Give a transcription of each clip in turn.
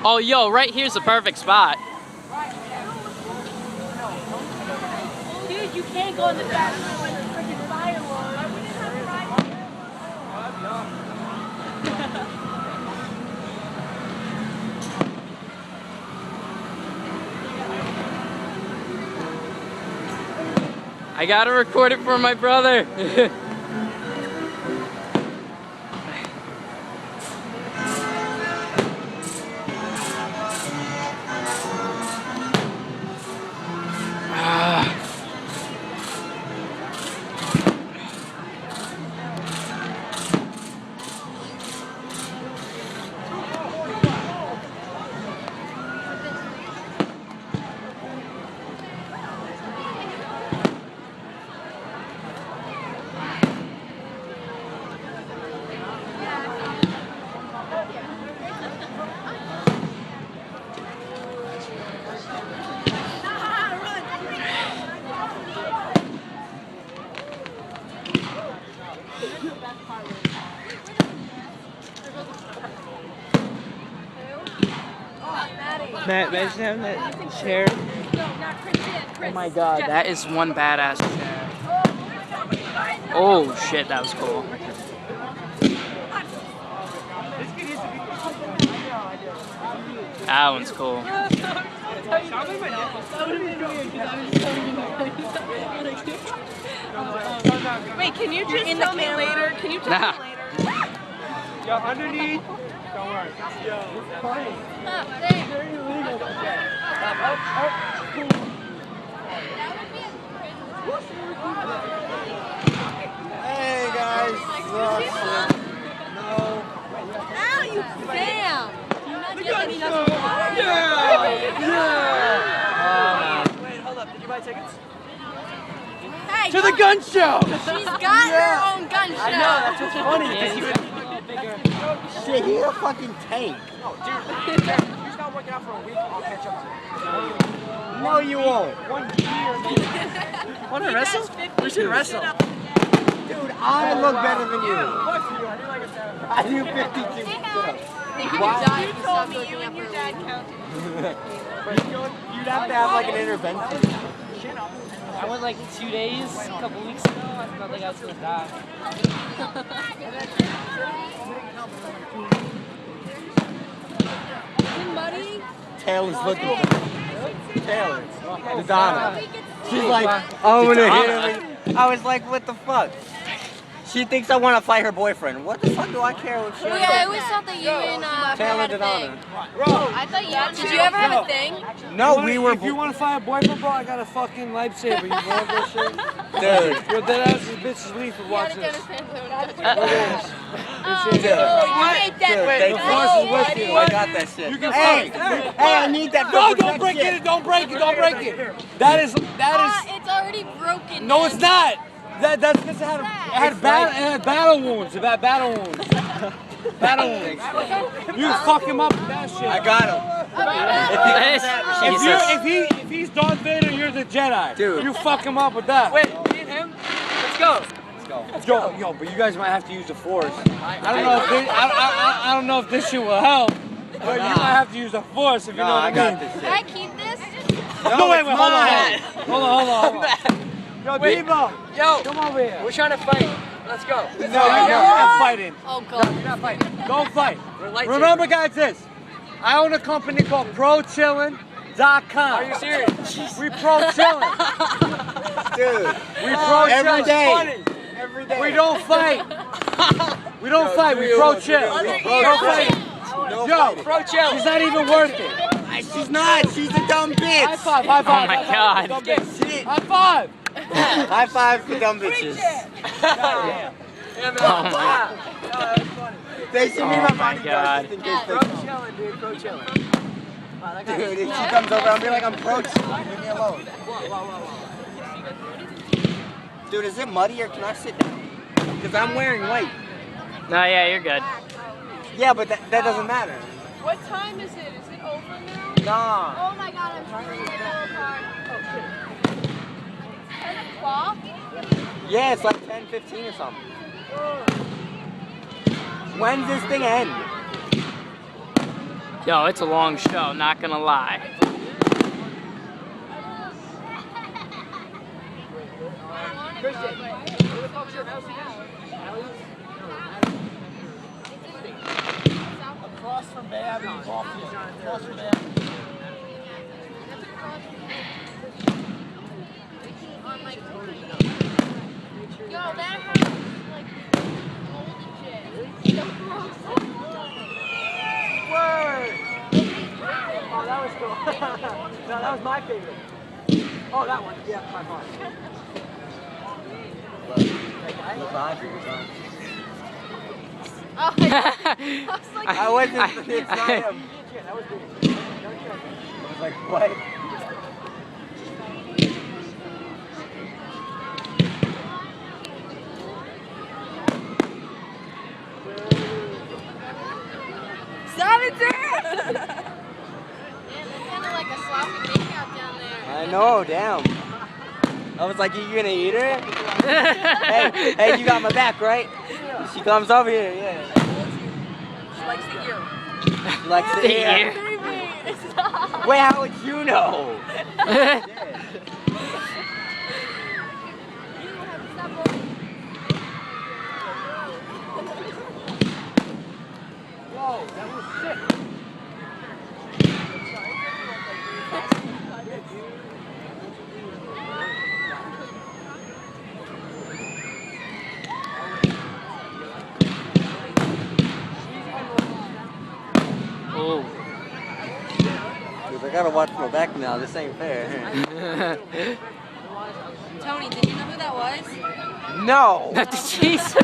Oh, yo, right here's the perfect spot. Dude, you can't go in the bathroom when the freaking fireworks. I gotta record it for my brother. Matt, imagine having that chair. Oh my god, that is one badass chair. Oh shit, that was cool. That one's cool. Wait, can you just tell me later? Can you tell me later? Yo, underneath. Don't worry. Yo, it's funny. It's very illegal. Hey guys. No. Ow, you damn! Yeah. Wait, hold up. Did you buy tickets? Hey, To the gun show. she's got her own gun show. I know. That's what's funny. Because you would bigger. Shit, he's a fucking tank. Oh, dude. You start working out for a week. I'll catch up to you. No, you won't. 1 year, maybe. Want to wrestle? We should wrestle. Dude, I look better than you. What for you? I do like a stand-up. I do 52 sit-ups. You told me you and your dad counted. You'd have to have like an intervention. I went like 2 days, a couple weeks ago. I felt like I was gonna die. Muddy? Taylor's looking for me. Taylor. Madonna. She's like, I'm gonna hit him. I was like, what the fuck? She thinks I want to fight her boyfriend. What the fuck do I care what she Oh, yeah, I always thought that you and Taylor had a Madonna. thing. I thought you did. You ever have a thing? No, we were. If you want to fight a boyfriend, bro, I got a fucking lightsaber. You want that shit? Dude. Yo, that ass is bitches leave for watching this. Oh, Dude. you made that. Dude, The force is with you. I got that shit. You can Hey, fight. hey, I need that. No, for don't break protection. it. Don't break it. Don't break it. That is. It's already broken. No, it's not. That's because it had battle wounds. It had battle wounds. Battle wounds. You fuck him up with that shit. I got him. If he's Darth Vader, you're the Jedi. Dude. You fuck him up with that. Wait, me and him? Let's go. Let's go. Yo, but you guys might have to use the Force. I don't know if I don't know if this shit will help. But you might have to use the Force if you know what I mean. got this Can shit. I keep this? No, wait, hold on. Yo, Devo. Yo, Come over here. we're trying to fight. Let's go. No, you're not fighting. Oh, God. You're not fighting. Don't fight. We're lightsabers. Remember, guys, this. I own a company called ProChillin.com. Are you serious? We pro-chillin'. Dude, We pro-chillin'. every day. Every day. We don't fight. We don't fight. We pro-chill. Don't fight. Yo, Pro-chill. she's not even worth it. She's not. She's a dumb bitch. High five. High five. Oh my high five. God. Dumb bitch. Shit. High five. High five for dumb bitches. Oh my. They should be my Oh my bodyguards God. just in case they Pro-chillin', dude. Pro-chillin'. Dude, if she comes over, I'll be like, I'm pro-chilling. Leave me alone. Dude, is it muddy or can I sit down? Because I'm wearing white. No, yeah, you're good. Yeah, but that doesn't matter. What time is it? Is it over now? Nah. Oh, my God. I'm trying to get apart. Oh, shit. 10 o'clock? Yeah, it's like 10:15 or something. When's this thing end? Yo, it's a long show, not gonna lie. Christian, where the fuck's your house again? Across from Bay Avenue, Caulfield. Across from Bay Avenue. Yo, that house is like old and shit. Word! Oh, that was cool. No, that was my favorite. Oh, that one. Yeah, by far. Oh, I was like, I wasn't. It's not him. That was good. I was like, what? stop it, dude! Damn, it's kind of like a sloppy makeout down there. I know, damn. I was like, you gonna eat her? hey, you got my back, right? She comes over here, yeah. She likes the ear. She likes the ear. Baby, stop. Wait, how would you know? Whoa, that was sick. Oh. Dude, I gotta watch my back now. This ain't fair. Tony, did you know who that was? No. Jeez.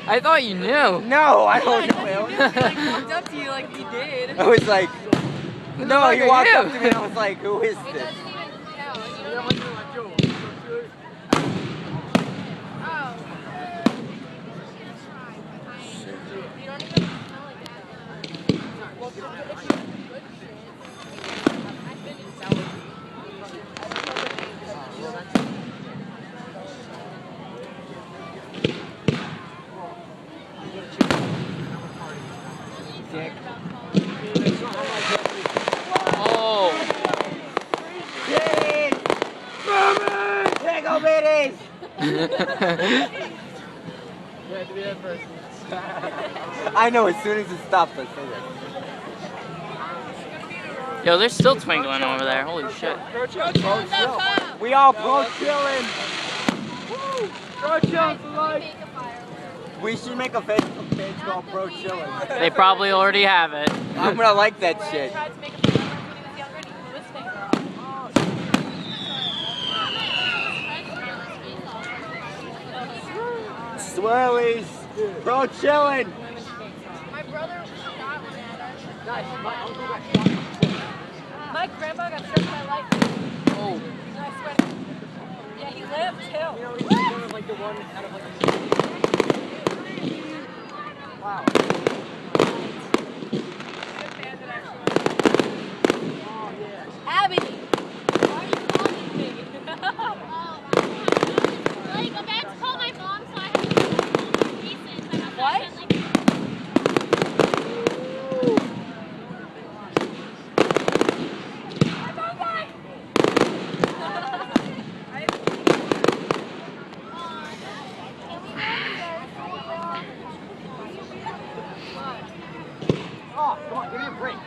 I thought you knew. No, I don't know him. He like walked up to you like he did. I was like, no, fuck he are walked you? up to me and I was like, who is It this? doesn't even count. You know? Oh. You don't even smell like that. Oh. Yes! Take over it! I know, as soon as it stops, I say that. Yo, they're still twinkling over there. Holy shit. We all pro chillin'. Pro chillin' for life. We should make a Facebook page called Pro Chillin'. They probably already have it. I'm gonna like that shit. Tried to make a fun of him when he was younger and he blew his finger off. Swirlies. Pro Chillin'. My brother shot one at us. Nice. My uncle got shot. My grandpa got struck by lightning. Oh. And I swear to yeah, he lived too. You know, he's one of like the one out of like a wow. Good bandit, actually. Oh, yeah. Abby, why are you calling me? Like, I'm about to call my mom, so I have to call my pieces. And I'm What? not like, Oh, come on, give me a break.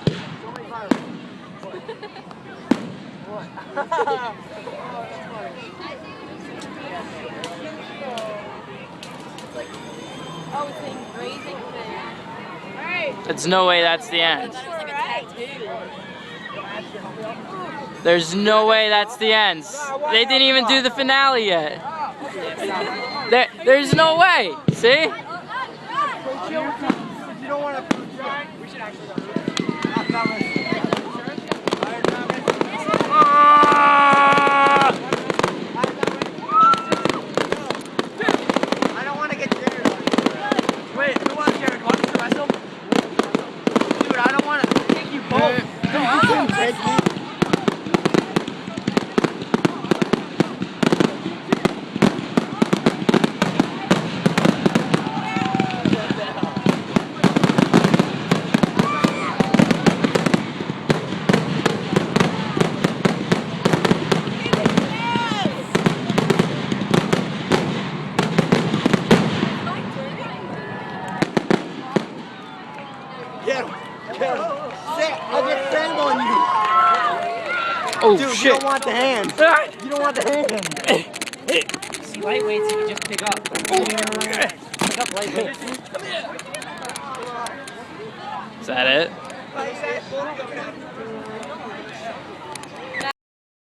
So many fireworks. What? Oh, that's funny. Oh, it's a grazing thing. Alright. There's no way that's the end. That was like a tattoo. There's no way that's the end. They didn't even do the finale yet. There's no way. See? You don't want to. We should actually go. I don't want to get Jared on. Wait, who wants Jared? Want to wrestle? Dude, I don't want to take you both. Take me. Oh Dude, shit. you don't want the hand. You don't want the hand. See, lightweights you can just pick up. Pick up lightweights. Is that it?